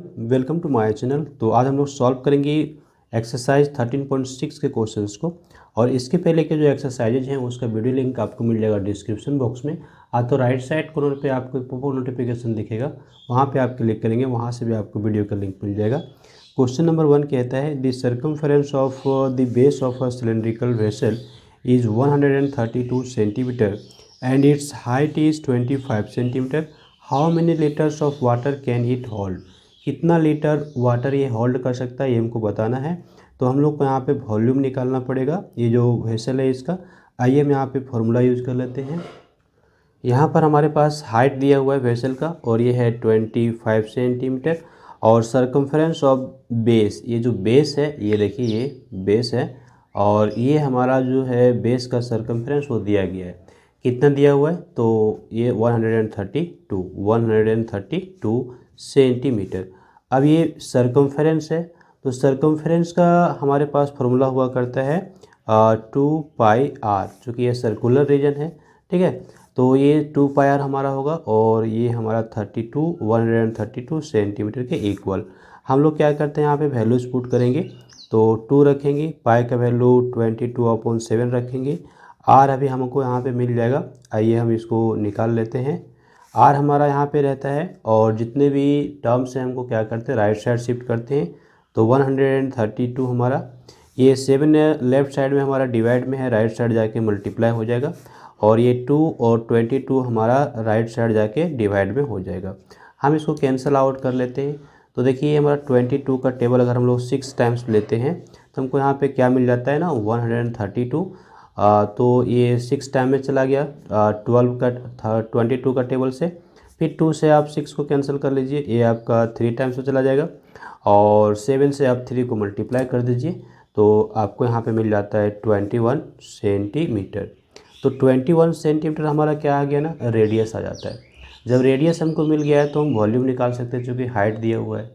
Welcome to my channel. तो आज हम लोग सॉल्व करेंगे एक्सरसाइज 13.6 के क्वेश्चंस को। और इसके पहले के जो एक्सरसाइजेज हैं उसका वीडियो लिंक आपको मिल जाएगा डिस्क्रिप्शन बॉक्स में। तो राइट साइड कॉर्नर पे आपको एक पॉपअप नोटिफिकेशन दिखेगा, वहाँ पे आप क्लिक करेंगे, वहाँ से भी आपको वीडियो का लिंक मिल जाएगा। क्वेश्चन नंबर 1 कहता है the circumference of the base of a cylindrical vessel is 132 centimetre and it's height is 25 centimetre. How many litres of water can it hold? कितना लीटर वाटर ये होल्ड कर सकता है, ये हमको बताना है। तो हम लोग को यहाँ पे वॉल्यूम निकालना पड़ेगा, ये जो वेसल है इसका। आइए हम यहाँ पे फॉर्मूला यूज़ कर लेते हैं। यहाँ पर हमारे पास हाइट दिया हुआ है वेसल का और ये है 25 सेंटीमीटर। और सरकमफ्रेंस ऑफ बेस, ये जो बेस है ये देखिए ये बेस है, और ये हमारा जो है बेस का सरकमफ्रेंस वो दिया गया है। कितना दिया हुआ है? तो ये 132 सेंटीमीटर। अब ये सरकमफ्रेंस है, तो सरकमफ्रेंस का हमारे पास फॉर्मूला हुआ करता है 2πr, चूँकि ये सर्कुलर रीजन है, ठीक है। तो ये 2πr हमारा होगा और ये हमारा 132 सेंटीमीटर के इक्वल। हम लोग क्या करते हैं यहाँ पे वैल्यूज पुट करेंगे। तो 2 रखेंगे, पाई का वैल्यू 22/7 रखेंगे। आर अभी हमको यहाँ पे मिल जाएगा, आइए हम इसको निकाल लेते हैं। आर हमारा यहाँ पे रहता है और जितने भी टर्म्स हैं हमको क्या करते हैं राइट साइड शिफ्ट करते हैं। तो 132 हमारा ये 7 लेफ्ट साइड में हमारा डिवाइड में है, राइट साइड जाके मल्टीप्लाई हो जाएगा। और ये 2 और 22 हमारा राइट साइड जाके डिवाइड में हो जाएगा। हम इसको कैंसिल आउट कर लेते हैं। तो देखिए हमारा 22 का टेबल अगर हम लोग 6 टाइम्स लेते हैं तो हमको यहाँ पे क्या मिल जाता है ना 132। तो ये 6 टाइम में चला गया 22 का टेबल से। फिर 2 से आप 6 को कैंसिल कर लीजिए, ये आपका 3 टाइम्स में चला जाएगा। और 7 से आप 3 को मल्टीप्लाई कर दीजिए, तो आपको यहाँ पे मिल जाता है 21 सेंटीमीटर। तो 21 सेंटीमीटर हमारा क्या आ गया ना, रेडियस आ जाता है। जब रेडियस हमको मिल गया है तो हम वॉल्यूम निकाल सकते हैं, चूँकि हाइट दिया हुआ है।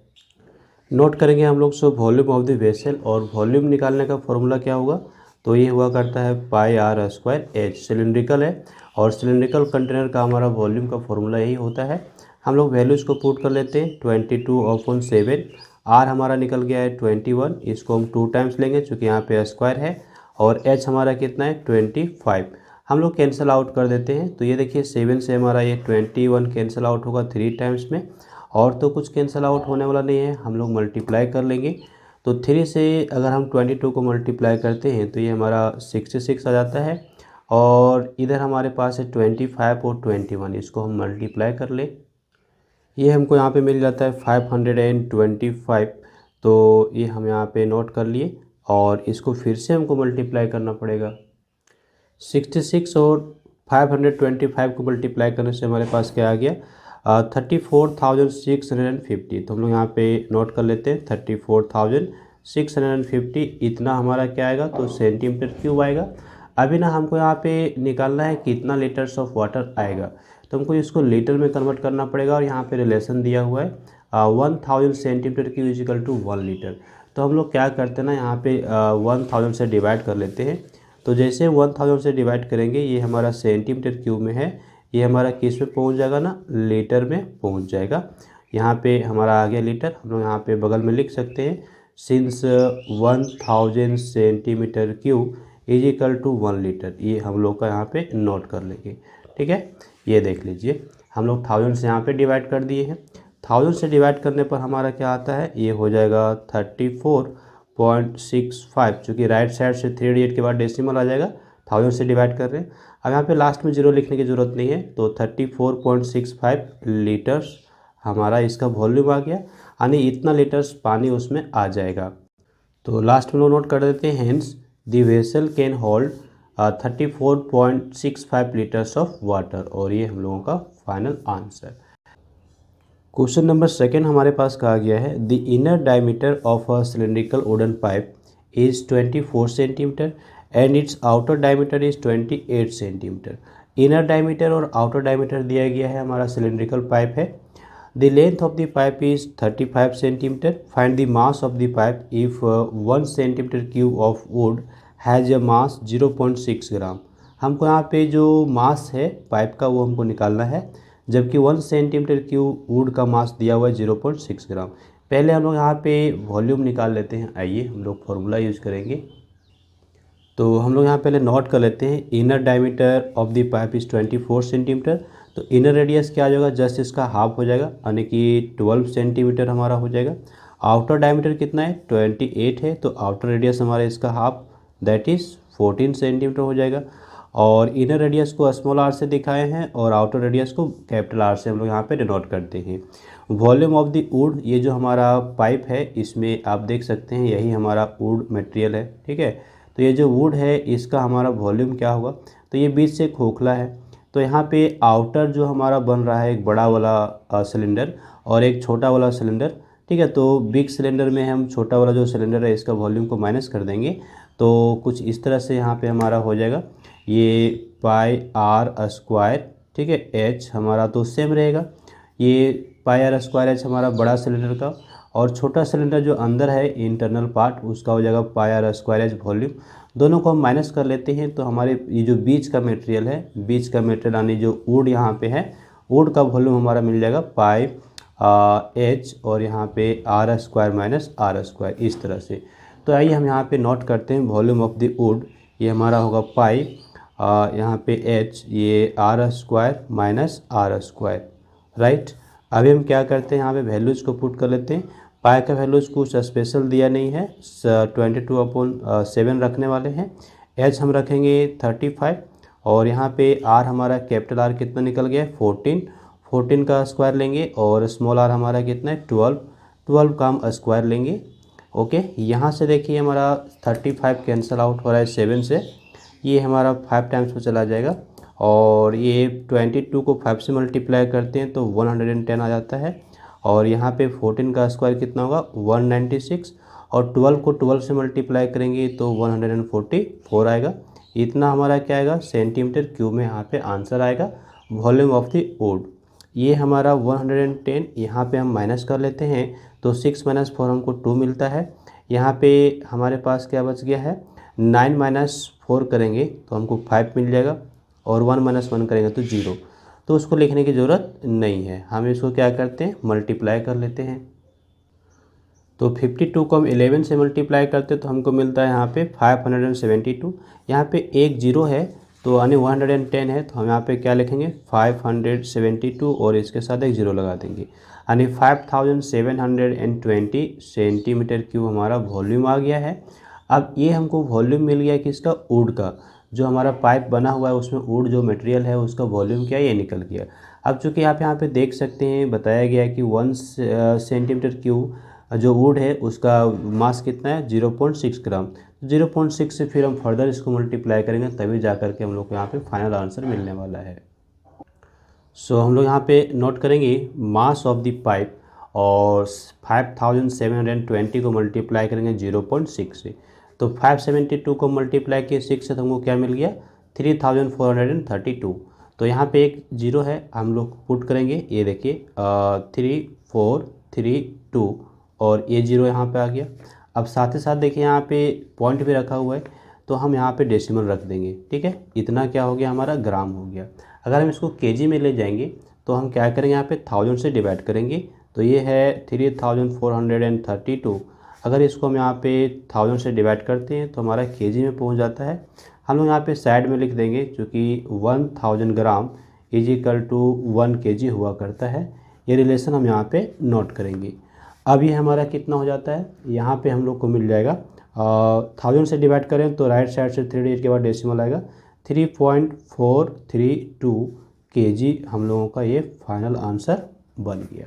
नोट करेंगे हम लोग so volume of the vessel, और वॉल्यूम निकालने का फॉर्मूला क्या होगा? तो ये हुआ करता है πr²h। सिलेंड्रिकल है और सिलेंड्रिकल कंटेनर का हमारा वॉल्यूम का फॉर्मूला यही होता है। हम लोग वैल्यूज़ को पुट कर लेते हैं। 22/7, आर हमारा निकल गया है 21, इसको हम 2 टाइम्स लेंगे चूँकि यहाँ पे स्क्वायर है। और एच हमारा कितना है 25। हम लोग कैंसिल आउट कर देते हैं। तो ये देखिए 7 से हमारा ये 21 कैंसिल आउट होगा 3 टाइम्स में, और तो कुछ कैंसिल आउट होने वाला नहीं है, हम लोग मल्टीप्लाई कर लेंगे। तो 3 से अगर हम 22 को मल्टीप्लाई करते हैं तो ये हमारा 66 आ जाता है। और इधर हमारे पास है 25 और 21, इसको हम मल्टीप्लाई कर ले, ये हमको यहाँ पे मिल जाता है 525। तो ये हम यहाँ पे नोट कर लिए, और इसको फिर से हमको मल्टीप्लाई करना पड़ेगा। 66 और 525 को मल्टीप्लाई करने से हमारे पास क्या आ गया 34,650। तो हम लोग यहाँ पे नोट कर लेते हैं 34,650। इतना हमारा क्या आएगा तो सेंटीमीटर क्यूब आएगा। अभी ना हमको यहाँ पे निकालना है कितना लीटर्स ऑफ वाटर आएगा, तो हमको इसको लीटर में कन्वर्ट करना पड़ेगा। और यहाँ पे रिलेशन दिया हुआ है 1000 centimetre cube is equal to 1 litre. तो हम लोग क्या करते हैं ना यहाँ पे 1000 से डिवाइड कर लेते हैं। तो जैसे 1000 से डिवाइड करेंगे ये हमारा सेंटीमीटर क्यूब में है, ये हमारा किस में पहुंच जाएगा ना लीटर में पहुंच जाएगा। यहाँ पे हमारा आ गया लीटर, हम लोग यहाँ पे बगल में लिख सकते हैं since 1000 centimetre cube is equal to 1 litre. ये हम लोग का यहाँ पे नोट कर लेंगे, ठीक है। ये देख लीजिए हम लोग 1000 से यहाँ पे डिवाइड कर दिए हैं। 1000 से डिवाइड करने पर हमारा क्या आता है, ये हो जाएगा 34.65, चूँकि राइट साइड से 3 डिजिट के बाद डेसिमल आ जाएगा। 1000 से डिवाइड कर रहे हैं, अब यहाँ पे लास्ट में 0 लिखने की ज़रूरत नहीं है। तो 34.65 लीटर्स हमारा इसका वॉल्यूम आ गया, यानी इतना लीटर्स पानी उसमें आ जाएगा। तो लास्ट में लोग नोट कर देते हैं hence the vessel can hold 34.65 litres of water. और ये हम लोगों का फाइनल आंसर। क्वेश्चन नंबर 2 हमारे पास कहा गया है the inner diameter of a cylindrical wooden pipe is 24 centimetre and its outer diameter is 28 centimetre. Inner diameter और आउटर डायमीटर दिया गया है, हमारा सिलेंड्रिकल पाइप है। The length of the pipe is 35 centimetre. Find the mass of the pipe if 1 centimetre cube of wood has a mass 0.6 gram. हमको यहाँ पे जो मास है पाइप का वो हमको निकालना है, जबकि 1 सेंटीमीटर क्यूब वुड का मास दिया हुआ है 0.6 ग्राम। पहले हम लोग यहाँ पे वॉल्यूम निकाल लेते हैं। आइए हम लोग फॉर्मूला यूज़ करेंगे। तो हम लोग यहाँ पहले नोट कर लेते हैं, inner diameter of the pipe is 24 centimetre. तो इनर रेडियस क्या हो जाएगा, जस्ट इसका हाफ हो जाएगा, यानी कि 12 सेंटीमीटर हमारा हो जाएगा। आउटर डायमीटर कितना है, 28 है, तो आउटर रेडियस हमारा इसका हाफ दैट इज़ 14 सेंटीमीटर हो जाएगा। और इनर रेडियस को स्मॉल आर से दिखाए हैं और आउटर रेडियस को कैपिटल आर से हम लोग यहाँ पे डिनोट करते हैं। वॉल्यूम ऑफ द वुड, ये जो हमारा पाइप है इसमें आप देख सकते हैं यही हमारा वुड मटेरियल है, ठीक है। तो ये जो वुड है इसका हमारा वॉल्यूम क्या होगा, तो ये बीच से खोखला है, तो यहाँ पे आउटर जो हमारा बन रहा है एक बड़ा वाला सिलेंडर और एक छोटा वाला सिलेंडर, ठीक है। तो बिग सिलेंडर में हम छोटा वाला जो सिलेंडर है इसका वॉल्यूम को माइनस कर देंगे, तो कुछ इस तरह से यहाँ पे हमारा हो जाएगा ये पाई आर स्क्वायर, ठीक है। एच हमारा तो सेम रहेगा, ये पाई आर स्क्वायर एच हमारा बड़ा सिलेंडर का, और छोटा सिलेंडर जो अंदर है इंटरनल पार्ट उसका हो जाएगा पाई आर स्क्वायर एच वॉल्यूम। दोनों को हम माइनस कर लेते हैं, तो हमारे ये जो बीच का मटेरियल है, बीच का मटेरियल यानी जो वुड यहाँ पे है, वुड का वॉल्यूम हमारा मिल जाएगा पाई एच और यहाँ पे R square minus R square, इस तरह से। तो आइए हम यहाँ पे नोट करते हैं, वॉल्यूम ऑफ द वुड ये हमारा होगा पाई यहाँ पे एच, ये R square minus R square, right. अभी हम क्या करते हैं, यहाँ पे वैल्यूज़ को पुट कर लेते हैं। पाई का वैल्यूज़ कुछ स्पेशल दिया नहीं है, 22/7 रखने वाले हैं। एच हम रखेंगे 35 और यहाँ पे आर हमारा कैपिटल आर कितना निकल गया है 14 का स्क्वायर लेंगे, और स्मॉल आर हमारा कितना है 12 का हम स्क्वायर लेंगे। ओके, यहाँ से देखिए हमारा 35 कैंसिल आउट हो रहा है 7 से, ये हमारा 5 टाइम्स में चला जाएगा, और ये 22 को 5 से मल्टीप्लाई करते हैं तो 110 आ जाता है, और यहाँ पे 14 का स्क्वायर कितना होगा 196, और 12 को 12 से मल्टीप्लाई करेंगे तो 144 आएगा। इतना हमारा क्या आएगा सेंटीमीटर क्यूब में यहाँ पे आंसर आएगा वॉल्यूम ऑफ द वुड। ये हमारा 110 यहाँ पे हम माइनस कर लेते हैं, तो 6 - 4 हमको 2 मिलता है। यहाँ पे हमारे पास क्या बच गया है, 9 - 4 करेंगे तो हमको 5 मिल जाएगा, और 1 - 1 करेंगे तो 0, तो उसको लिखने की ज़रूरत नहीं है। हम इसको क्या करते हैं मल्टीप्लाई कर लेते हैं। तो 52 को हम 11 से मल्टीप्लाई करते हैं तो हमको मिलता है यहाँ पे 572। यहाँ पे एक जीरो है तो यानी 110 है, तो हम यहाँ पे क्या लिखेंगे 572 और इसके साथ एक ज़ीरो लगा देंगे, यानी 5720 सेंटीमीटर क्यूब हमारा वॉल्यूम आ गया है। अब ये हमको वॉल्यूम मिल गया किसका, वुड का। जो हमारा पाइप बना हुआ है उसमें वुड जो मटेरियल है उसका वॉल्यूम क्या है, ये निकल गया। अब चूँकि आप यहाँ पे देख सकते हैं बताया गया है कि 1 सेंटीमीटर क्यूब जो वुड है उसका मास कितना है 0.6 ग्राम। 0.6 से फिर हम फर्दर इसको मल्टीप्लाई करेंगे तभी जा कर के हम लोग को यहाँ पे फाइनल आंसर मिलने वाला है। सो हम लोग यहाँ पे नोट करेंगे मास ऑफ द पाइप, और 5720 को मल्टीप्लाई करेंगे 0.6 से, तो 572 को मल्टीप्लाई किए 6 से तो हमको क्या मिल गया 3432। तो यहाँ पे एक जीरो है, हम लोग पुट करेंगे, ये देखिए 3432 और ये जीरो यहाँ पे आ गया। अब साथ ही साथ देखिए यहाँ पे पॉइंट भी रखा हुआ है, तो हम यहाँ पे डेसिमल रख देंगे, ठीक है। इतना क्या हो गया हमारा ग्राम हो गया। अगर हम इसको केजी में ले जाएंगे तो हम क्या करेंगे यहाँ पे 1000 से डिवाइड करेंगे, तो ये है 3432। अगर इसको हम यहाँ पे 1000 से डिवाइड करते हैं तो हमारा केजी में पहुँच जाता है। हम लोग यहाँ पे साइड में लिख देंगे क्योंकि 1000 gram is equal to 1 kg हुआ करता है। ये रिलेशन हम यहाँ पे नोट करेंगे। अब ये हमारा कितना हो जाता है, यहाँ पे हम लोग को मिल जाएगा 1000 से डिवाइड करें तो राइट साइड से 3 डिजिट के बाद डेसिमल आएगा 3.432 kg हम लोगों का ये फाइनल आंसर बन गया।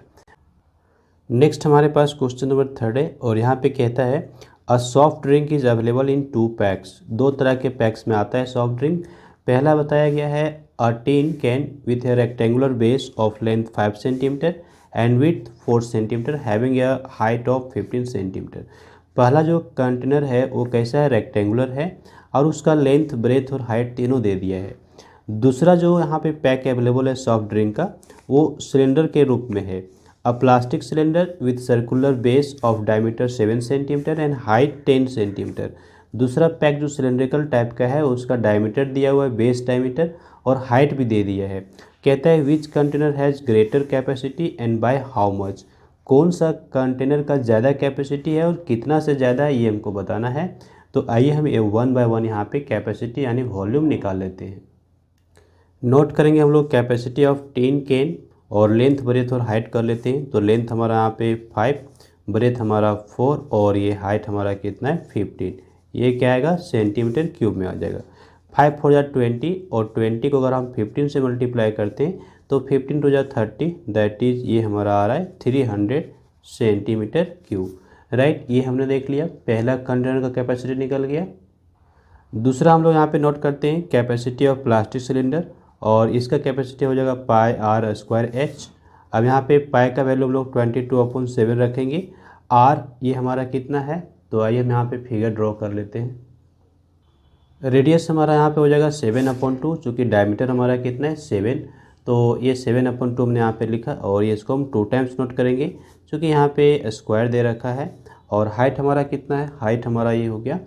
नेक्स्ट हमारे पास क्वेश्चन नंबर 3 है, और यहाँ पे कहता है a soft drink is available in 2 PACS. 2 तरह के पैक्स में आता है सॉफ्ट ड्रिंक। पहला बताया गया है a tin can with a rectangular base of length 5 centimetre and with 4 centimetre having a height of 15 centimetre. पहला जो कंटेनर है वो कैसा है, रेक्टेंगुलर है, और उसका लेंथ ब्रेथ और हाइट तीनों दे दिया है। दूसरा जो यहाँ पे पैक अवेलेबल है सॉफ्ट ड्रिंक का वो सिलेंडर के रूप में है, अ plastic cylinder with circular base of diameter 7 centimetre and height 10 centimetre. दूसरा पैक जो सिलेंड्रिकल टाइप का है उसका डायमीटर दिया हुआ है, बेस डायमीटर, और हाइट भी दे दिया है। कहता है which container has greater capacity and by how much. कौन सा कंटेनर का ज़्यादा कैपेसिटी है और कितना से ज़्यादा है ये हमको बताना है। तो आइए हम ये 1 बाय 1 यहाँ पे कैपेसिटी यानी वॉल्यूम निकाल लेते हैं। नोट करेंगे हम लोग कैपेसिटी ऑफ टिन कैन और लेंथ ब्रेथ और हाइट कर लेते हैं। तो लेंथ हमारा यहाँ पे 5, ब्रेथ हमारा 4 और ये हाइट हमारा कितना है 15। ये क्या आएगा सेंटीमीटर क्यूब में आ जाएगा। 5 4 जा 20 और 20 को अगर हम 15 से मल्टीप्लाई करते हैं तो 15 2 जा 30, दैट इज़ ये हमारा आ रहा है 300 सेंटीमीटर क्यूब। राइट, ये हमने देख लिया, पहला कंटेनर का कैपेसिटी निकल गया। दूसरा हम लोग यहाँ पे नोट करते हैं कैपेसिटी ऑफ प्लास्टिक सिलेंडर और इसका कैपेसिटी हो जाएगा पाई आर स्क्वायर एच। अब यहाँ पे पाई का वैल्यू हम लोग 22/7 रखेंगे। आर ये हमारा कितना है, तो आइए हम यहाँ पे फिगर ड्रॉ कर लेते हैं। रेडियस हमारा यहाँ पे हो जाएगा 7/2, चूँकि डायमीटर हमारा कितना है 7, तो ये 7/2 हमने यहाँ पे लिखा और ये इसको हम 2 टाइम्स नोट करेंगे क्योंकि यहाँ पे स्क्वायर दे रखा है। और हाइट हमारा कितना है, हाइट हमारा ये हो गया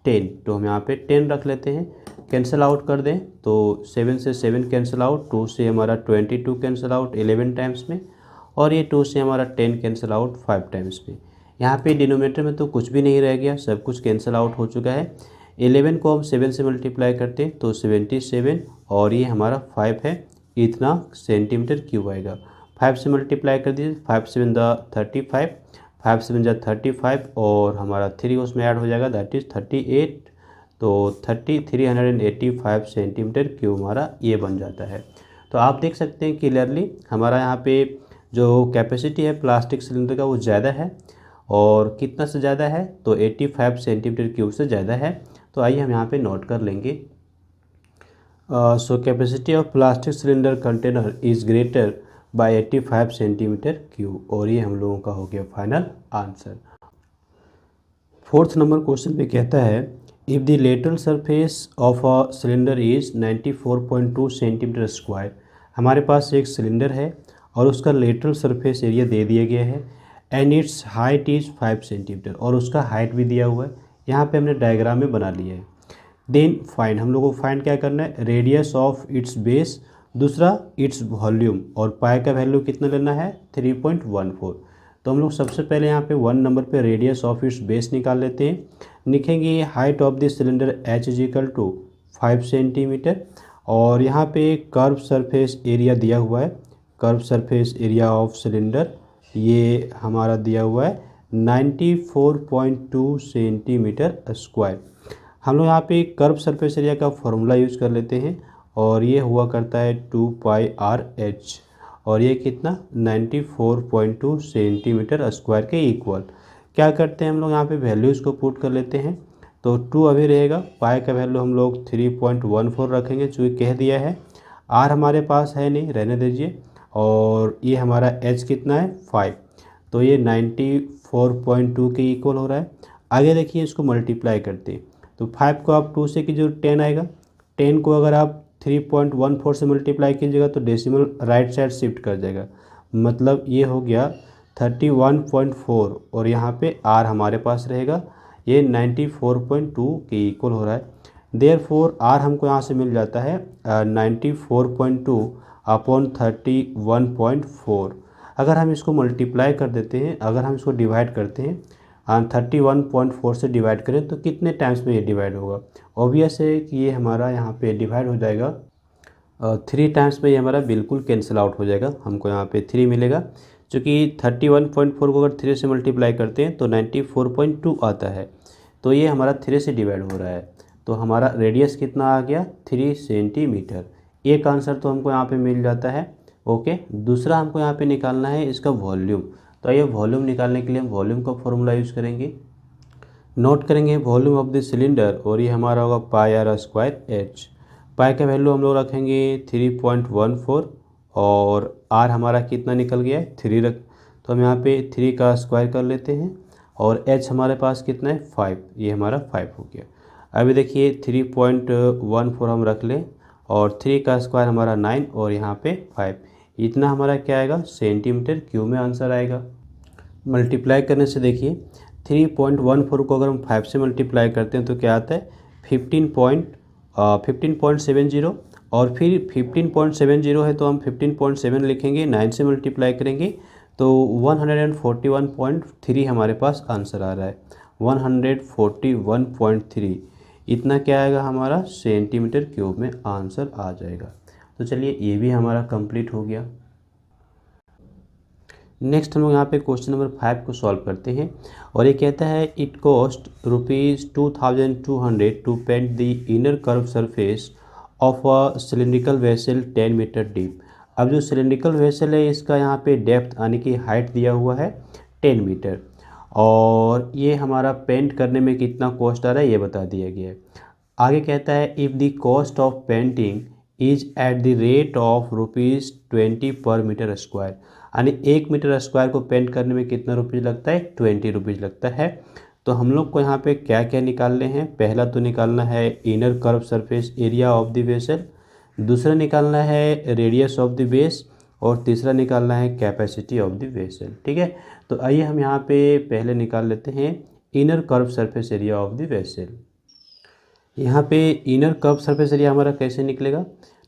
10, तो हम यहाँ पे 10 रख लेते हैं। कैंसिल आउट कर दें तो 7 से 7 कैंसिल आउट, 2 से हमारा 22 कैंसिल आउट 11 टाइम्स में, और ये 2 से हमारा 10 कैंसिल आउट 5 टाइम्स में। यहाँ पे डिनोमिनेटर में तो कुछ भी नहीं रह गया, सब कुछ कैंसिल आउट हो चुका है। 11 को हम 7 से मल्टीप्लाई करते हैं तो 77 और ये हमारा 5 है, इतना सेंटीमीटर क्यूब आएगा। 5 से मल्टीप्लाई कर दीजिए, 5 7 35, 5 7 35 और हमारा 3 उसमें ऐड हो जाएगा, दैट इज़ 38। तो 385 सेंटीमीटर क्यूब हमारा ये बन जाता है। तो आप देख सकते हैं क्लियरली हमारा यहाँ पे जो कैपेसिटी है प्लास्टिक सिलेंडर का वो ज़्यादा है, और कितना से ज़्यादा है तो 85 सेंटीमीटर क्यूब से ज़्यादा है। तो आइए हम यहाँ पे नोट कर लेंगे। So capacity of plastic cylinder container is greater by 85 centimetre cube, और ये हम लोगों का हो गया final answer. 4th number question पे कहता है if the lateral surface of a cylinder is 94.2 centimetre square. हमारे पास एक सिलेंडर है और उसका लेटरल सरफेस एरिया दे दिया गया है and it's height is 5 centimetre, और उसका हाइट भी दिया हुआ है। यहाँ पे हमने डायग्राम में बना लिया है। देन फाइंड, हम लोगों को फाइंड क्या करना है, रेडियस ऑफ इट्स बेस, दूसरा इट्स वॉल्यूम, और पाई का वैल्यू कितना लेना है 3.14। तो हम लोग सबसे पहले यहाँ पे 1 नंबर पे रेडियस ऑफ इट्स बेस निकाल लेते हैं। लिखेंगे height of this cylinder h is equal to 5 centimetre, और यहाँ पे कर्व सरफेस एरिया दिया हुआ है, curve surface area of cylinder ये हमारा दिया हुआ है 94.2 सेंटीमीटर स्क्वायर। हम लोग यहाँ पे कर्व सरफेस एरिया का फॉर्मूला यूज़ कर लेते हैं, और ये हुआ करता है 2πr/h, और ये कितना 94.2 सेंटीमीटर स्क्वायर के इक्वल। क्या करते हैं हम लोग यहाँ पे वैल्यूज़ को पुट कर लेते हैं। तो 2 अभी रहेगा, पाई का वैल्यू हम लोग 3.14 रखेंगे चूँकि कह दिया है। आर हमारे पास है नहीं, रहने दीजिए, और ये हमारा एच कितना है 5, तो ये 94.2 के इक्वल हो रहा है। आगे देखिए इसको मल्टीप्लाई करते हैं तो 5 को आप 2 से कीजिए 10 आएगा, 10 को अगर आप 3.14 से मल्टीप्लाई कीजिएगा तो डेसिमल राइट साइड शिफ्ट कर जाएगा, मतलब ये हो गया 31.4, और यहाँ पे आर हमारे पास रहेगा, ये 94.2 के इक्वल हो रहा है। देयरफॉर आर हमको यहाँ से मिल जाता है 94.2 अपॉन 31.4। अगर हम इसको मल्टीप्लाई कर देते हैं, अगर हम इसको डिवाइड करते हैं 31.4 से डिवाइड करें तो कितने टाइम्स में ये डिवाइड होगा, ऑब्वियस है कि ये हमारा यहाँ पे डिवाइड हो जाएगा 3 टाइम्स में, ये हमारा बिल्कुल कैंसिल आउट हो जाएगा, हमको यहाँ पे 3 मिलेगा। चूँकि 31.4 को अगर 3 से मल्टीप्लाई करते हैं तो 94.2 आता है, तो ये हमारा 3 से डिवाइड हो रहा है, तो हमारा रेडियस कितना आ गया 3 सेंटीमीटर। एक आंसर तो हमको यहाँ पे मिल जाता है। ओके, दूसरा हमको यहाँ पे निकालना है इसका वॉल्यूम। तो ये वॉल्यूम निकालने के लिए हम वॉल्यूम का फॉर्मूला यूज़ करेंगे। नोट करेंगे वॉल्यूम ऑफ द सिलेंडर, और ये हमारा होगा πr²h। पाई का वैल्यू हम लोग रखेंगे 3.14, और आर हमारा कितना निकल गया है 3 रख, तो हम यहाँ पे 3 का स्क्वायर कर लेते हैं, और h हमारे पास कितना है 5, ये हमारा 5 हो गया। अभी देखिए 3.14 हम रख लें, और 3 का स्क्वायर हमारा 9, और यहाँ पे 5, इतना हमारा क्या आएगा सेंटीमीटर क्यूब में आंसर आएगा। मल्टीप्लाई करने से देखिए 3.14 को अगर हम 5 से मल्टीप्लाई करते हैं तो क्या आता है 15.70, और फिर 15.70 है तो हम 15.7 लिखेंगे, 9 से मल्टीप्लाई करेंगे तो 141.3 हमारे पास आंसर आ रहा है। 141.3 इतना क्या आएगा हमारा सेंटीमीटर क्यूब में आंसर आ जाएगा। तो चलिए ये भी हमारा कंप्लीट हो गया। नेक्स्ट हम लोग यहाँ पे क्वेश्चन नंबर 5 को सॉल्व करते हैं और ये कहता है it cost ₹2200 to paint the inner curve surface of a cylindrical vessel 10 metre deep. अब जो सिलिंड्रिकल वेसल है इसका यहाँ पे डेप्थ यानी कि हाइट दिया हुआ है 10 मीटर और ये हमारा पेंट करने में कितना कॉस्ट आ रहा है ये बता दिया गया है। आगे कहता है if the cost of painting is at the rate of ₹20 पर मीटर स्क्वायर, यानी 1 मीटर स्क्वायर को पेंट करने में कितना रुपीज़ लगता है 20 रुपीज़ लगता है। तो हम लोग को यहाँ पे क्या क्या निकालने हैं, पहला तो निकालना है inner curve surface area of the vessel, दूसरा निकालना है रेडियस ऑफ द बेस और तीसरा निकालना है कैपेसिटी ऑफ द वेसल। ठीक है, तो आइए हम यहाँ पे पहले निकाल लेते हैं inner curve surface area of the vessel. यहाँ पे इनर कर्व सरफेस एरिया हमारा कैसे निकलेगा,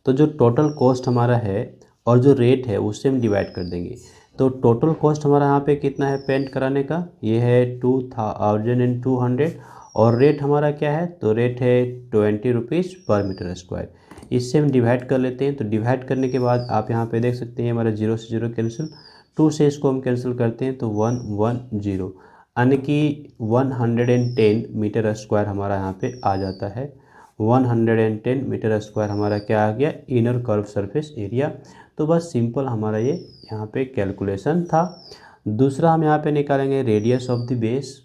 तो जो टोटल कॉस्ट हमारा है और जो रेट है उससे हम डिवाइड कर देंगे। तो टोटल कॉस्ट हमारा यहाँ पे कितना है पेंट कराने का, ये है 2200 और रेट हमारा क्या है, तो रेट है 20 रुपीज़ पर मीटर स्क्वायर। इससे हम डिवाइड कर लेते हैं। तो डिवाइड करने के बाद आप यहाँ पे देख सकते हैं हमारा 0 से 0 कैंसिल, 2 से इसको हम कैंसिल करते हैं तो 110 यानी कि 110 मीटर स्क्वायर हमारा यहाँ पे आ जाता है। 110 मीटर स्क्वायर हमारा क्या आ गया इनर कर्व सरफेस एरिया। तो बस सिंपल हमारा ये यहाँ पे कैलकुलेशन था। दूसरा हम यहाँ पे निकालेंगे रेडियस ऑफ द बेस।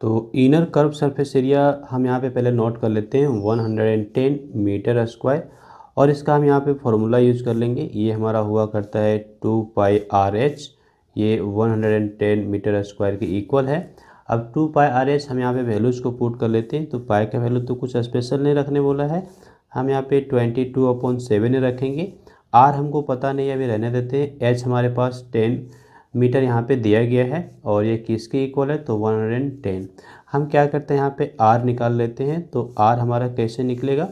तो इनर कर्व सरफेस एरिया हम यहाँ पे पहले नोट कर लेते हैं 110 मीटर स्क्वायर और इसका हम यहाँ पे फॉर्मूला यूज कर लेंगे। ये हमारा हुआ करता है 2πRH, ये 110 मीटर स्क्वायर के इक्वल है। अब 2πRH हम यहाँ पे वैल्यूज़ को पुट कर लेते हैं। तो पाई का वैल्यू तो कुछ स्पेशल नहीं रखने बोला है, हम यहाँ पे 22/7 रखेंगे। आर हमको पता नहीं है, अभी रहने देते हैं। एच हमारे पास 10 मीटर यहाँ पे दिया गया है और ये किसके इक्वल है, तो 110। हम क्या करते हैं यहाँ पे आर निकाल लेते हैं। तो आर हमारा कैसे निकलेगा,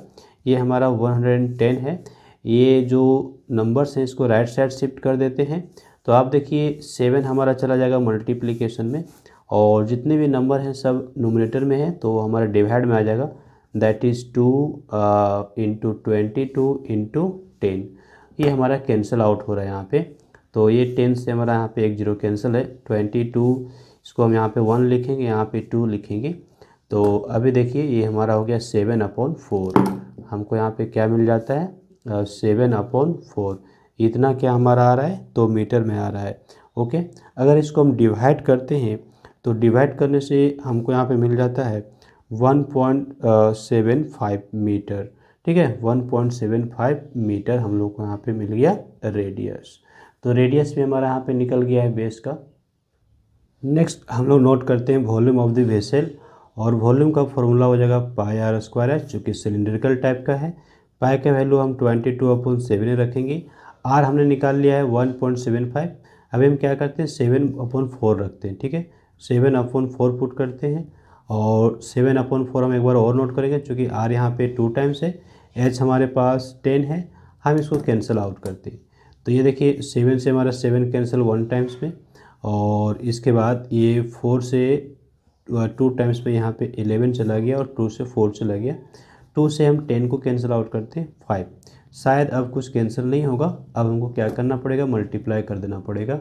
ये हमारा 110 है। ये जो नंबर्स हैं इसको राइट साइड शिफ्ट कर देते हैं। तो आप देखिए 7 हमारा चला जाएगा मल्टीप्लिकेशन में और जितने भी नंबर हैं सब नोमिनेटर में है तो हमारा डिवाइड में आ जाएगा, दैट इज़ 2 × 22 × 10। ये हमारा कैंसिल आउट हो रहा है यहाँ पे। तो ये 10 से हमारा यहाँ पे 1 0 कैंसिल है। 22 इसको हम यहाँ पे 1 लिखेंगे, यहाँ पे 2 लिखेंगे। तो अभी देखिए ये हमारा हो गया 7/4। हमको यहाँ पे क्या मिल जाता है 7/4। इतना क्या हमारा आ रहा है, तो मीटर में आ रहा है। ओके, अगर इसको हम डिवाइड करते हैं तो डिवाइड करने से हमको यहाँ पे मिल जाता है 1.75 मीटर। ठीक है, 1.75 मीटर हम लोग को यहाँ पे मिल गया रेडियस। तो रेडियस भी हमारा यहाँ पे निकल गया है बेस का। नेक्स्ट हम लोग नोट करते हैं वॉल्यूम ऑफ द वेसल और वॉल्यूम का फॉर्मूला हो जाएगा πr² है जो कि सिलिंड्रिकल टाइप का है। पाई का वैल्यू हम 22/7 रखेंगे। आर हमने निकाल लिया है 1.75। अभी हम क्या करते हैं 7/4 रखते हैं। ठीक है, 7/4 पुट करते हैं और 7/4 हम एक बार और नोट करेंगे क्योंकि आर यहाँ पे 2 टाइम्स है, एच हमारे पास 10 है, हम इसको कैंसिल आउट करते हैं। तो ये देखिए 7 से हमारा 7 कैंसिल 1 टाइम्स में और इसके बाद ये 4 से 2 टाइम्स में यहाँ पे 11 चला गया और 2 से 4 चला गया। 2 से हम 10 को कैंसिल आउट करते हैं 5। शायद अब कुछ कैंसिल नहीं होगा, अब हमको क्या करना पड़ेगा मल्टीप्लाई कर देना पड़ेगा।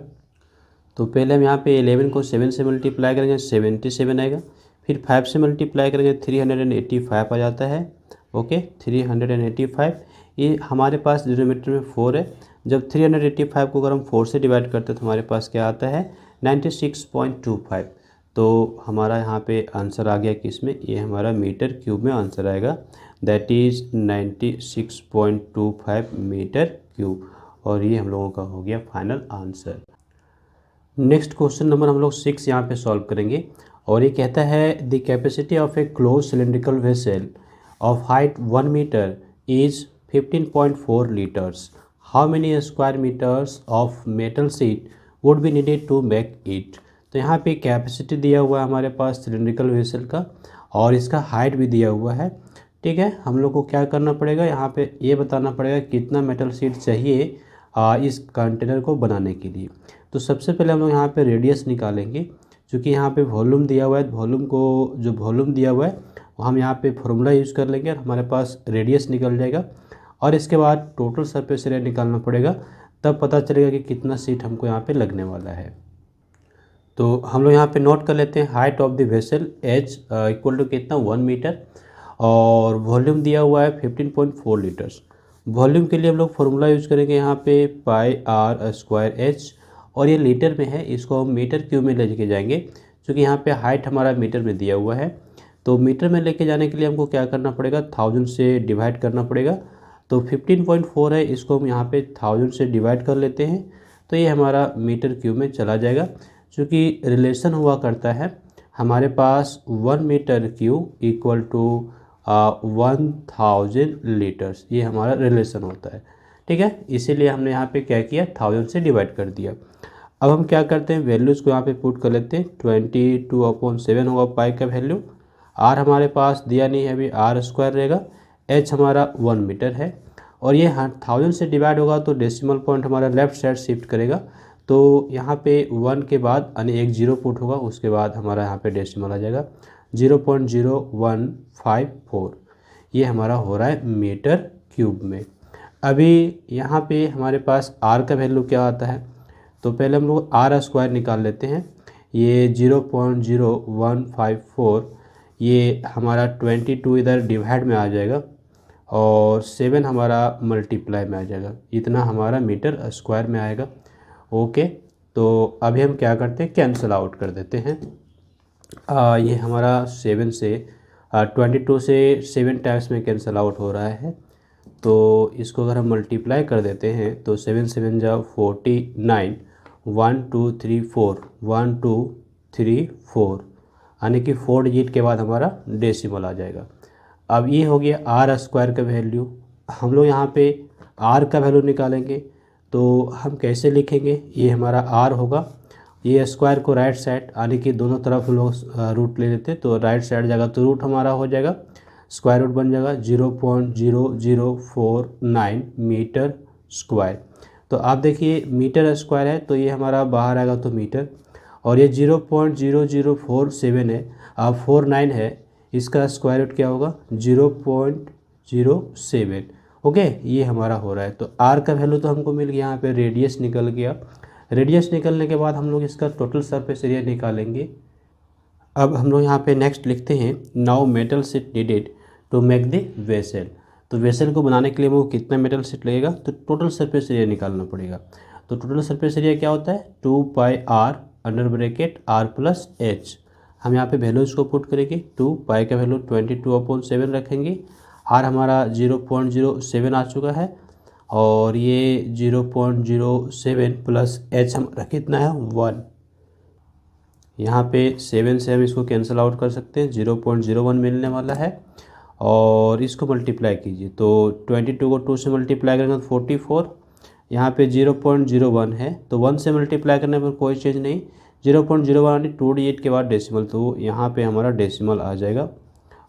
तो पहले हम यहाँ पे 11 को 7 से मल्टीप्लाई करेंगे 77 आएगा, फिर 5 से मल्टीप्लाई करेंगे 385 आ जाता है। ओके, 385। ये हमारे पास डिनोमिनेटर में 4 है। जब 385 को अगर हम 4 से डिवाइड करते हैं तो हमारे पास क्या आता है 96.25। तो हमारा यहाँ पे आंसर आ गया किस में, ये हमारा मीटर क्यूब में आंसर आएगा, दैट इज़ 96.25 मीटर क्यूब। और ये हम लोगों का हो गया final answer. Next question number हम लोग 6 यहाँ पे सॉल्व करेंगे और ये कहता है the capacity of a close cylindrical vessel of height 1 metre is 15.4 litres. How many square metres of metal sheet would be needed to make it. तो यहाँ पे कैपेसिटी दिया हुआ है हमारे पास सिलिंड्रिकल वेसल का और इसका हाइट भी दिया हुआ है। ठीक है, हम लोग को क्या करना पड़ेगा, यहाँ पे ये बताना पड़ेगा कितना मेटल शीट चाहिए इस कंटेनर को बनाने के लिए। तो सबसे पहले हम लोग यहाँ पे रेडियस निकालेंगे, क्योंकि यहाँ पे वॉल्यूम दिया हुआ है, वॉल्यूम को जो वॉल्यूम दिया हुआ है वो हम यहाँ पे फॉर्मूला यूज़ कर लेंगे और हमारे पास रेडियस निकल जाएगा। और इसके बाद टोटल सरफेस एरिया निकालना पड़ेगा, तब पता चलेगा कि कितना सीट हमको यहाँ पे लगने वाला है। तो हम लोग यहाँ पे नोट कर लेते हैं height of the vessel H equal to कितना 1 मीटर, और वॉल्यूम दिया हुआ है 15.4 लीटर्स। वॉल्यूम के लिए हम लोग फार्मूला यूज़ करेंगे यहाँ पे पाई आर स्क्वायर एच, और ये लीटर में है, इसको हम मीटर क्यूब में लेके जाएंगे, क्योंकि यहाँ पे हाइट हमारा मीटर में दिया हुआ है। तो मीटर में लेके जाने के लिए हमको क्या करना पड़ेगा, 1000 से डिवाइड करना पड़ेगा। तो 15.4 है, इसको हम यहाँ पे 1000 से डिवाइड कर लेते हैं, तो ये हमारा मीटर क्यूब में चला जाएगा। चूँकि रिलेशन हुआ करता है हमारे पास 1 metre cube equal to 1000 litres, ये हमारा रिलेशन होता है। ठीक है, इसीलिए हमने यहाँ पे क्या किया, 1000 से डिवाइड कर दिया। अब हम क्या करते हैं, वैल्यूज़ को यहाँ पे पुट कर लेते हैं। 22/7 होगा पाई का वैल्यू। आर हमारे पास दिया नहीं है अभी, आर स्क्वायर रहेगा। एच हमारा 1 मीटर है, और ये 1000 से डिवाइड होगा तो डेसिमल पॉइंट हमारा लेफ्ट साइड शिफ्ट करेगा। तो यहाँ पे 1 के बाद यानी एक 0 पुट होगा, उसके बाद हमारा यहाँ पे डेसिमल आ जाएगा 0.0154। ये हमारा हो रहा है मीटर क्यूब में। अभी यहाँ पे हमारे पास आर का वैल्यू क्या आता है, तो पहले हम लोग आर स्क्वायर निकाल लेते हैं। ये 0.0154, ये हमारा 22 इधर डिवाइड में आ जाएगा, और 7 हमारा मल्टीप्लाई में आ जाएगा, इतना हमारा मीटर स्क्वायर में आएगा। ओके, तो अभी हम क्या करते हैं, कैंसिल आउट कर देते हैं। ये हमारा 7 से 22 से 7 टाइम्स में कैंसिल आउट हो रहा है, तो इसको अगर हम मल्टीप्लाई कर देते हैं तो 7 7 जा 49, 1 2 3 4, 1 2 3 4, यानी कि 4 डिजिट के बाद हमारा डेसिमल आ जाएगा। अब ये हो गया आर स्क्वायर का वैल्यू। हम लोग यहाँ पे आर का वैल्यू निकालेंगे, तो हम कैसे लिखेंगे, ये हमारा आर होगा, ये स्क्वायर को राइट साइड यानी कि दोनों तरफ हम लोग रूट ले लेते, तो राइट साइड जाएगा तो रूट हमारा हो जाएगा, स्क्वायर रूट बन जाएगा 0.0049 मीटर स्क्वायर। तो आप देखिए मीटर स्क्वायर है, तो ये हमारा बाहर आएगा तो मीटर, और ये 0.0047 है, अब 49 है, इसका स्क्वायर रूट क्या होगा 0.07। ओके, ये हमारा हो रहा है। तो आर का वैल्यू तो हमको मिल गया, यहाँ पे रेडियस निकल गया। रेडियस निकलने के बाद हम लोग इसका टोटल सरफेस एरिया निकालेंगे। अब हम लोग यहाँ पे नेक्स्ट लिखते हैं, now metal sheet needed to make the vessel. तो वेसल को बनाने के लिए वो कितना मेटल शीट लगेगा, तो टोटल सरफेस एरिया निकालना पड़ेगा। तो टोटल सरफेस एरिया क्या होता है, 2 pi r under bracket r plus h. हम यहाँ पे वैल्यूज़ को पुट करेंगे, 2 पाई का वैल्यू 22/7 रखेंगे, आर हमारा 0.07 आ चुका है, और ये 0.07 प्लस एच हमारा कितना है 1। यहाँ पे 7 से हम इसको कैंसिल आउट कर सकते हैं, 0.01 मिलने वाला है, और इसको मल्टीप्लाई कीजिए तो 22 को 2 से मल्टीप्लाई करेंगे तो 44। यहाँ पे 0.01 है, तो 1 से मल्टीप्लाई करने पर कोई चेंज नहीं, 0.01 2 डिजिट के बाद डेसिमल, तो यहाँ पे हमारा डेसिमल आ जाएगा।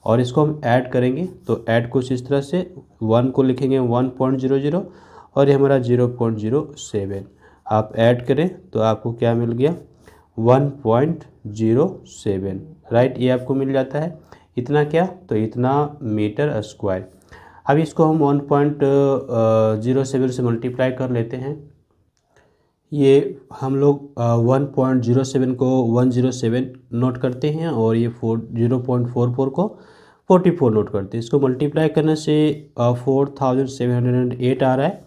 और इसको हम ऐड करेंगे, तो ऐड कुछ इस तरह से, 1 को लिखेंगे 1.00, और ये हमारा 0.07। आप ऐड करें तो आपको क्या मिल गया 1.07, राइट, ये आपको मिल जाता है। इतना क्या, तो इतना मीटर स्क्वायर। अब इसको हम 1.07 से मल्टीप्लाई कर लेते हैं। ये हम लोग 1.07 को 107 नोट करते हैं, और ये 0.44 को 44 नोट करते हैं। इसको मल्टीप्लाई करने से 4708 आ रहा है,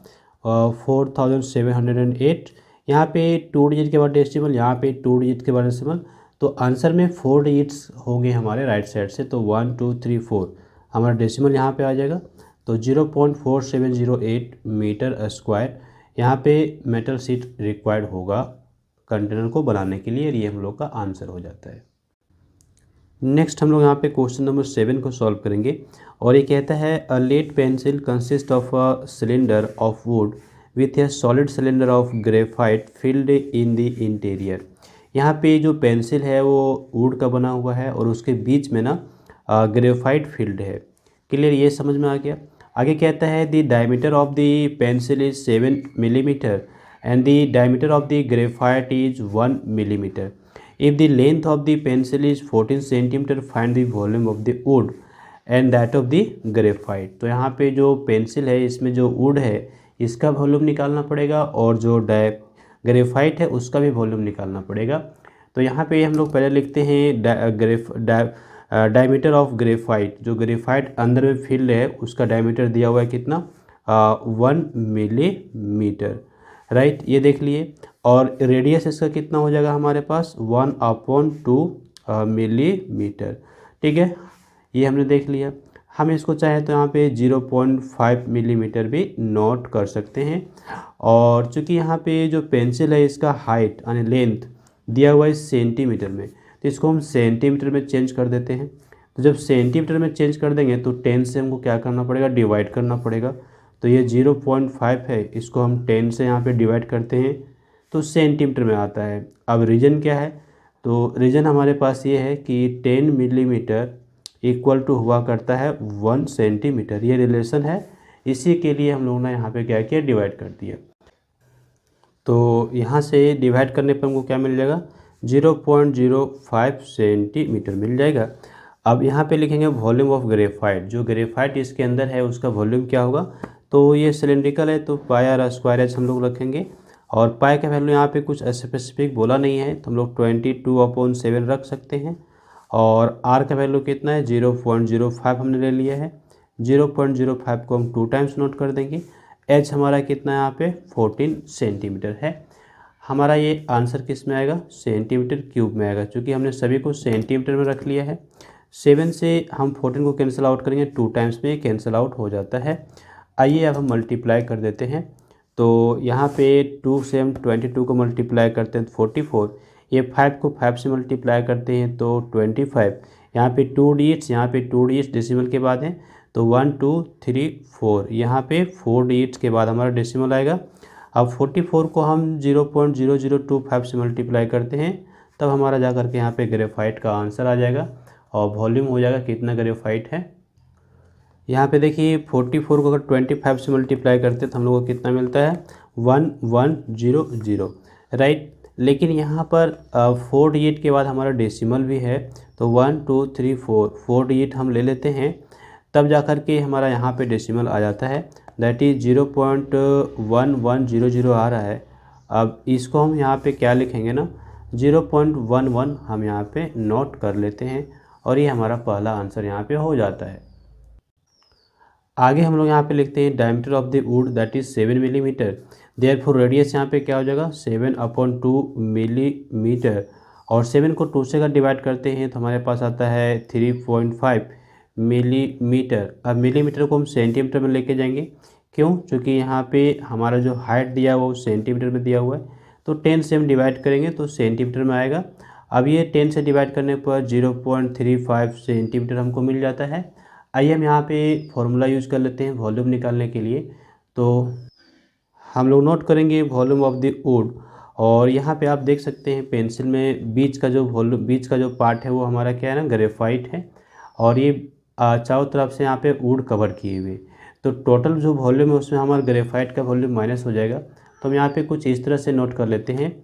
4708। यहाँ पे 2 डिजिट के बाद डेसिमल, यहाँ पे 2 डिजिट के बाद डेसिमल, तो आंसर में 4 डिजिट्स होंगे हमारे राइट साइड से, तो 1 2 3 4 हमारा डेसिमल यहाँ पे आ जाएगा। तो 0.4708 मीटर स्क्वायर यहाँ पे मेटल शीट रिक्वायर्ड होगा कंटेनर को बनाने के लिए, ये हम लोग का आंसर हो जाता है। नेक्स्ट हम लोग यहाँ पे क्वेश्चन नंबर 7 को सॉल्व करेंगे, और ये कहता है a lead pencil consist of a cylinder of would with A solid cylinder of graphite filled in the interior. यहाँ पे जो पेंसिल है वो वुड का बना हुआ है, और उसके बीच में ना ग्रेफाइट फील्ड है। क्लियर, ये समझ में आ गया। आगे कहता है the diameter of the pencil is 7 millimetre and the diameter of the graphite is 1 millimetre. If the length of the pencil is 14 centimetre find the volume of the wood and that of the graphite. तो यहाँ पे जो pencil है इसमें जो would है इसका volume निकालना पड़ेगा और जो ग्रेफाइट है उसका भी वॉल्यूम निकालना पड़ेगा। तो यहाँ पे हम लोग पहले लिखते हैं डायमीटर ऑफ ग्रेफाइट। जो ग्रेफाइट अंदर में फिल है उसका डायमीटर दिया हुआ है कितना 1 मिलीमीटर, राइट, ये देख लिए। और रेडियस इसका कितना हो जाएगा हमारे पास 1/2 मिलीमीटर, ठीक है, ये हमने देख लिया। हम इसको चाहे तो यहाँ पे 0.5 मिलीमीटर भी नोट कर सकते हैं। और चूँकि यहाँ पे जो पेंसिल है इसका हाइट यानी लेंथ दिया हुआ है सेंटीमीटर में, तो इसको हम सेंटीमीटर में चेंज कर देते हैं। तो जब सेंटीमीटर में चेंज कर देंगे तो 10 से हमको क्या करना पड़ेगा, डिवाइड करना पड़ेगा। तो ये 0.5 है, इसको हम 10 से यहाँ पे डिवाइड करते हैं तो सेंटीमीटर में आता है। अब रीजन क्या है, तो रीजन हमारे पास ये है कि 10 मिलीमीटर इक्वल टू हुआ करता है 1 सेंटीमीटर। ये रिलेशन है, इसी के लिए हम लोगों ने यहाँ पे क्या किया, डिवाइड कर दिया। तो यहाँ से डिवाइड करने पर हमको क्या मिल जाएगा 0.05 सेंटीमीटर मिल जाएगा। अब यहाँ पे लिखेंगे वॉल्यूम ऑफ ग्रेफाइट। जो ग्रेफाइट इसके अंदर है उसका वॉल्यूम क्या होगा, तो ये सिलेंड्रिकल है तो पाई आर स्क्वायर एच हम लोग रखेंगे। और पाई का वैल्यू यहाँ पे कुछ स्पेसिफिक बोला नहीं है तो हम लोग 22/7 रख सकते हैं। और आर का वैल्यू कितना है 0.05 हमने ले लिया है। 0.05 को हम 2 टाइम्स नोट कर देंगे। एच हमारा कितना है यहाँ पे 14 सेंटीमीटर है। हमारा ये आंसर किस में आएगा, सेंटीमीटर क्यूब में आएगा, क्योंकि हमने सभी को सेंटीमीटर में रख लिया है। 7 से हम 14 को कैंसिल आउट करेंगे, 2 टाइम्स में कैंसिल आउट हो जाता है। आइए अब हम मल्टीप्लाई कर देते हैं। तो यहाँ पे 2 से हम 22 को मल्टीप्लाई करते हैं तो 44, ये 5 को 5 से मल्टीप्लाई करते हैं तो 25। यहाँ पे 2 डिजिट्स, यहाँ पे 2 डिजिट्स डेसिमल के बाद हैं तो 1 2 3 4, यहाँ पे 4 डिजिट्स के बाद हमारा डेसिमल आएगा। अब 44 को हम 0.0025 से मल्टीप्लाई करते हैं तब हमारा जा करके यहाँ पे ग्रेफाइट का आंसर आ जाएगा और वॉल्यूम हो जाएगा कितना ग्रेफाइट है। यहाँ पे देखिए 44 को अगर 25 से मल्टीप्लाई करते हैं तो हम लोग को कितना मिलता है 1100, राइट। लेकिन यहाँ पर 4 डिजिट के बाद हमारा डेसिमल भी है तो 1 2 3 4 डिजिट हम ले लेते हैं तब जा कर के हमारा यहाँ पे डेसिमल आ जाता है, दैट इज़ 0.1100 आ रहा है। अब इसको हम यहाँ पे क्या लिखेंगे ना 0.11 हम यहाँ पे नोट कर लेते हैं और ये हमारा पहला आंसर यहाँ पे हो जाता है। आगे हम लोग यहाँ पे लिखते हैं diameter of the wood that is 7 millimetre, therefore radius यहाँ पे क्या हो जाएगा 7/2 मिलीमीटर। और 7 को 2 से अगर डिवाइड करते हैं तो हमारे पास आता है 3.5 मिलीमीटर। अब मिलीमीटर को हम सेंटीमीटर में लेके जाएंगे, क्यों, क्योंकि यहाँ पे हमारा जो हाइट दिया हुआ वो सेंटीमीटर में दिया हुआ है तो 10 से हम डिवाइड करेंगे तो सेंटीमीटर में आएगा। अब ये 10 से डिवाइड करने पर 0.35 सेंटीमीटर हमको मिल जाता है। आइए हम यहाँ पे फॉर्मूला यूज़ कर लेते हैं वॉल्यूम निकालने के लिए। तो हम लोग नोट करेंगे वॉल्यूम ऑफ द वुड। और यहाँ पे आप देख सकते हैं पेंसिल में बीच का जो पार्ट है वो हमारा क्या है ना ग्रेफाइट है और ये चारों तरफ से यहाँ पे वुड कवर किए हुए, तो टोटल जो वॉल्यूम है उसमें हमारा ग्रेफाइट का वॉल्यूम माइनस हो जाएगा। तो हम यहाँ पे कुछ इस तरह से नोट कर लेते हैं,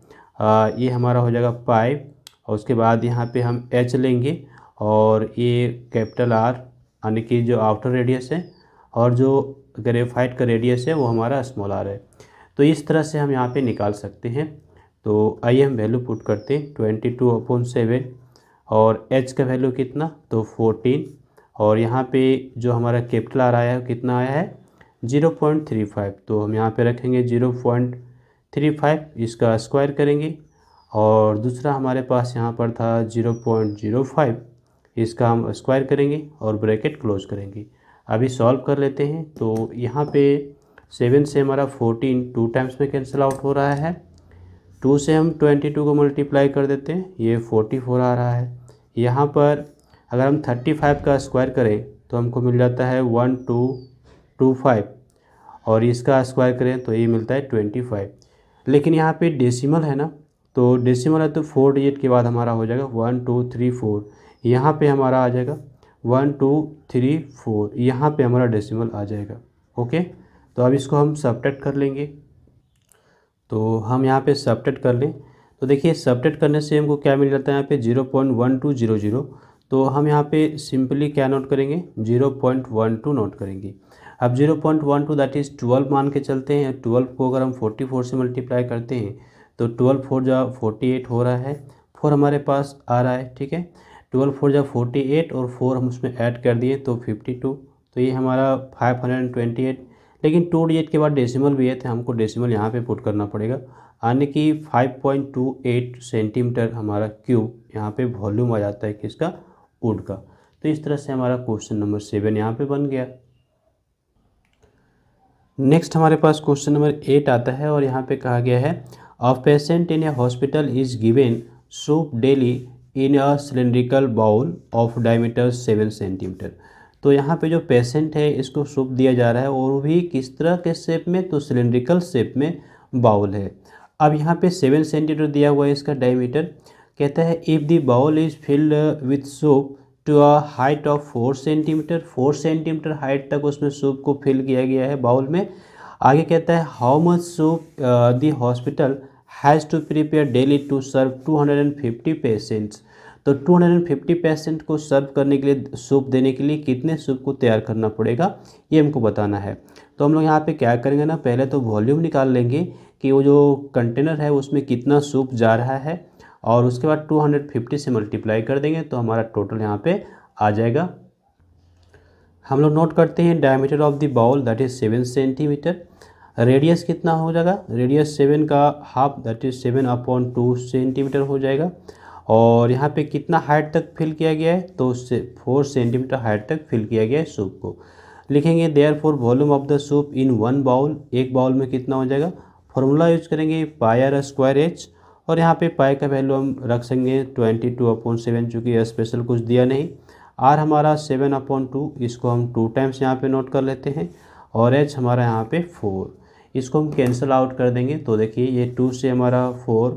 ये हमारा हो जाएगा पाई और उसके बाद यहाँ पे हम एच लेंगे और ये कैपिटल आर यानी कि जो आउटर रेडियस है और जो ग्रेफाइट का रेडियस है वो हमारा स्मॉल आर है। तो इस तरह से हम यहाँ पे निकाल सकते हैं। तो आइए हम वैल्यू पुट करते हैं 22/7 और एच का वैल्यू कितना तो 14 और यहाँ पे जो हमारा कैपिटल आर आया है कितना आया है 0.35, तो हम यहाँ पे रखेंगे 0.35, इसका स्क्वायर करेंगे। और दूसरा हमारे पास यहाँ पर था 0.05, इसका हम स्क्वायर करेंगे और ब्रैकेट क्लोज करेंगे। अभी सॉल्व कर लेते हैं। तो यहाँ पे 7 से हमारा 14 2 टाइम्स में कैंसिल आउट हो रहा है, 2 से हम 22 को मल्टीप्लाई कर देते हैं, ये 44 आ रहा है। यहाँ पर अगर हम 35 का स्क्वायर करें तो हमको मिल जाता है 1225 और इसका स्क्वायर करें तो ये मिलता है 25। लेकिन यहाँ पे डेसिमल है ना, तो डेसिमल है तो 4 डिजिट के बाद हमारा हो जाएगा 1 2 3 4, यहाँ पे हमारा आ जाएगा 1 2 3 4, यहाँ पे हमारा डेसिमल आ जाएगा। ओके, तो अब इसको हम सब्ट्रैक्ट कर लेंगे। तो हम यहाँ पे सबट्रैक्ट कर लें तो देखिए सबट्रैक्ट करने से हमको क्या मिल जाता है यहाँ पे 0.1200। तो हम यहाँ पे सिंपली क्या नोट करेंगे 0.12 नोट करेंगे। अब 0.12 दैट इज़ 12 मान के चलते हैं। 12 को अगर हम 44 से मल्टीप्लाई करते हैं तो 12 4 जा 48 हो रहा है, 4 हमारे पास आ रहा है, ठीक है। 12 4 जा 48 और 4 हम उसमें ऐड कर दिए तो 52। तो ये हमारा 528। लेकिन 2 डिजिट के बाद डेसिमल भी है तो हमको डेसिमल यहाँ पे पुट करना पड़ेगा, यानी कि 5.28 सेंटीमीटर हमारा क्यूब यहाँ पे वॉल्यूम आ जाता है किसका, वुड का। तो इस तरह से हमारा क्वेश्चन नंबर 7 यहाँ पे बन गया। नेक्स्ट हमारे पास क्वेश्चन नंबर 8 आता है और यहाँ पे कहा गया है a patient in a hospital is given soup daily in a cylindrical bowl of diameter 7 centimetre. तो यहाँ पे जो पेशेंट है इसको सूप दिया जा रहा है और वो भी किस तरह के शेप में, तो सिलेंड्रिकल शेप में बाउल है। अब यहाँ पे 7 सेंटीमीटर दिया हुआ है इसका डायमीटर। कहता है if the bowl is filled with soup to a height of 4 centimetre, 4 centimetre height तक उसमें सूप को फिल किया गया है बाउल में। आगे कहता है how much soup the hospital has to prepare daily to serve 250 patients. तो 250 पेशेंट को सर्व करने के लिए, सूप देने के लिए कितने सूप को तैयार करना पड़ेगा ये हमको बताना है। तो हम लोग यहाँ पे क्या करेंगे ना, पहले तो वॉल्यूम निकाल लेंगे कि वो जो कंटेनर है उसमें कितना सूप जा रहा है और उसके बाद 250 से मल्टीप्लाई कर देंगे तो हमारा टोटल यहाँ पे आ जाएगा। हम लोग नोट करते हैं diameter of the bowl that is 7 centimetre. Radius कितना हो जाएगा, रेडियस 7 का हाफ दैट इज़ 7/2 सेंटीमीटर हो जाएगा। और यहाँ पे कितना हाइट तक फिल किया गया है, तो 4 सेंटीमीटर हाइट तक फिल किया गया है सूप को। लिखेंगे therefore volume of the soup in 1 bowl, एक बाउल में कितना हो जाएगा, फॉर्मूला यूज करेंगे πr²h और यहाँ पे पाई का वैल्यू हम रख सकेंगे 22/7, चूँकि स्पेशल कुछ दिया नहीं। आर हमारा 7/2, इसको हम 2 टाइम्स यहाँ पे नोट कर लेते हैं और एच हमारा यहाँ पे 4, इसको हम कैंसिल आउट कर देंगे। तो देखिए ये 2 से हमारा 4,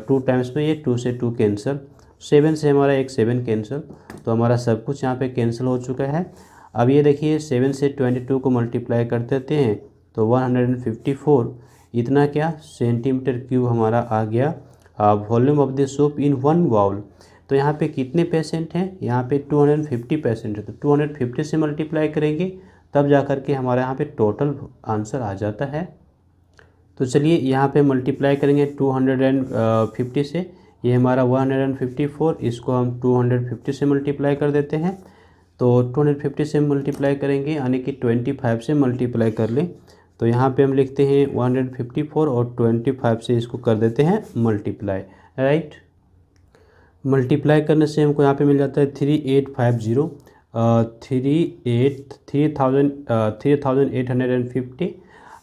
2 टाइम्स में ये 2 से 2 कैंसिल, 7 से हमारा एक 7 कैंसिल, तो हमारा सब कुछ यहाँ पे कैंसिल हो चुका है। अब ये देखिए 7 से 22 को मल्टीप्लाई कर देते हैं तो 154, इतना क्या सेंटीमीटर क्यूब हमारा आ गया volume of the soup in 1 bowl. तो यहाँ पे कितने पेशेंट हैं, यहाँ पे 250 पेशेंट है तो 250 से मल्टीप्लाई करेंगे तब जा कर के हमारे यहाँ पे टोटल आंसर आ जाता है। तो चलिए यहाँ पे मल्टीप्लाई करेंगे 250 से, ये हमारा 154, इसको हम 250 से मल्टीप्लाई कर देते हैं। तो 250 से मल्टीप्लाई करेंगे यानी कि 25 से मल्टीप्लाई कर लें तो यहाँ पे हम लिखते हैं 154 और 25 से इसको कर देते हैं मल्टीप्लाई, राइट। मल्टीप्लाई करने से हमको यहाँ पे मिल जाता है 3850, 3850।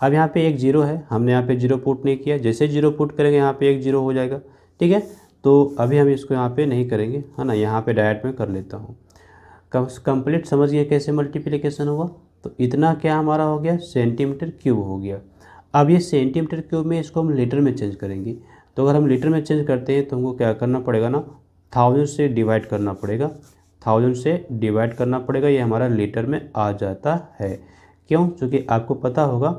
अब यहाँ पे एक जीरो है, हमने यहाँ पे जीरो पुट नहीं किया, जैसे जीरो पुट करेंगे यहाँ पे एक जीरो हो जाएगा, ठीक है। तो अभी हम इसको यहाँ पे नहीं करेंगे, है ना, यहाँ पे डायरेक्ट में कर लेता हूँ। कंप्लीट समझ गया कैसे मल्टीप्लिकेशन हुआ। तो इतना क्या हमारा हो गया, सेंटीमीटर क्यूब हो गया। अब ये सेंटीमीटर क्यूब में इसको हम लीटर में चेंज करेंगे। तो अगर हम लीटर में चेंज करते हैं तो हमको क्या करना पड़ेगा ना, 1000 से डिवाइड करना पड़ेगा, 1000 से डिवाइड करना पड़ेगा, ये हमारा लीटर में आ जाता है। क्यों, क्योंकि आपको पता होगा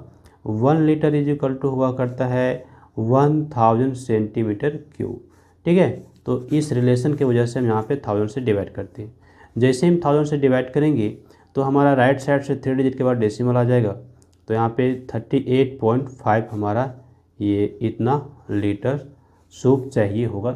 1 लीटर इज इक्वल टू हुआ करता है 1000 सेंटीमीटर क्यूब, ठीक है। तो इस रिलेशन की वजह से हम यहाँ पे 1000 से डिवाइड करते हैं। जैसे हम 1000 से डिवाइड करेंगे तो हमारा राइट साइड से 3 डिजिट के बाद डेसिमल आ जाएगा, तो यहाँ पे 38.5 हमारा ये इतना लीटर सूप चाहिए होगा।